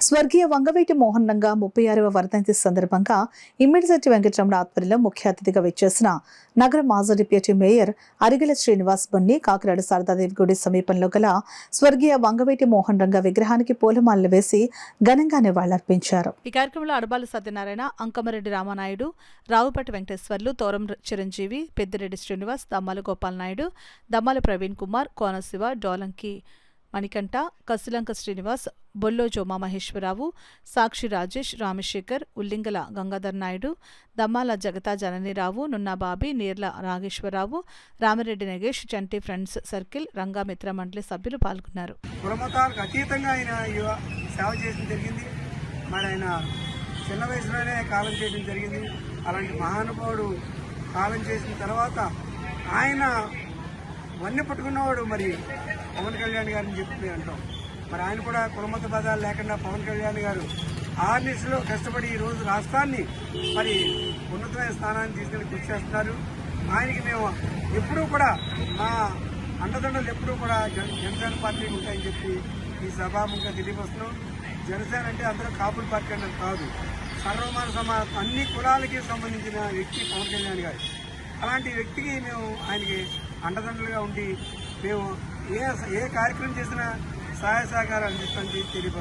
స్వర్గీయ వంగవీటి మోహన్ రంగా 36వ వర్ధంతి సందర్భంగా ఇమ్మిడిశెట్టి వెంకటరమణ ఆధ్వర్యంలో ముఖ్య అతిథిగా విచ్చేసిన నగర మాజీ డిప్యూటీ మేయర్ అరిగెల శ్రీనివాస్ బొన్ని కాకినాడ శారదాదేవి గుడి సమీపంలో గల స్వర్గీయ వంగవీటి మోహన్ రంగా విగ్రహానికి పూలమాలలు వేసి ఘనంగా నివాళులర్పించారు. ఈ కార్యక్రమంలో అడబాల సత్యనారాయణ, అంకమరెడ్డి రామానాయుడు, రావుపేట వెంకటేశ్వర్లు, తోరం చిరంజీవి, పెద్దిరెడ్డి శ్రీనివాస్, దమ్మాల గోపాల్ నాయుడు, దమ్మాల ప్రవీణ్ కుమార్, కోనశివ, డోలంకి మణికంఠ, కసిలంక శ్రీనివాస్, బొల్లో జోమా మహేశ్వరరావు, సాక్షి రాజేష్, రామశేఖర్, ఉల్లింగల గంగాధర్ నాయుడు, దమ్మాల జగతా జననీరావు, నున్నాబాబి, నీర్ల నాగేశ్వరరావు, రామిరెడ్డి నగేష్, చంటి ఫ్రెండ్స్ సర్కిల్, రంగా మిత్ర మండలి సభ్యులు పాల్గొన్నారు. కులమతాలకు అతీతంగా ఆయన సేవ చేయడం జరిగింది. మరి ఆయన చిన్న వయసులోనే కాలం చేయడం జరిగింది. అలాంటి మహానుభావుడు కాలం చేసిన తర్వాత ఆయన వన్నె పట్టుకున్నవాడు మరి పవన్ కళ్యాణ్ గారిని చెప్పి అంటాం. మరి ఆయన కూడా కులమత పదాలు లేకుండా పవన్ కళ్యాణ్ గారు ఆర్నిస్లో కష్టపడి ఈరోజు రాష్ట్రాన్ని మరి ఉన్నతమైన స్థానాన్ని తీసుకెళ్లి కృషి చేస్తున్నారు. ఆయనకి మేము ఎప్పుడూ కూడా మా అండదండలు ఎప్పుడూ కూడా జనసేన పార్టీకి ఉంటాయని చెప్పి ఈ సభాముఖంగా తెలియవస్తున్నాం. జనసేన అంటే అందరూ కాపుల పార్టీ అంటే కాదు, సర్వమాన అన్ని కులాలకి సంబంధించిన వ్యక్తి పవన్ కళ్యాణ్ గారు. అలాంటి వ్యక్తికి మేము ఆయనకి అండదండలుగా ఉండి మేము ఏ కార్యక్రమం చేసినా సహాయ సహకారాలు అందిస్తామని తెలియదు.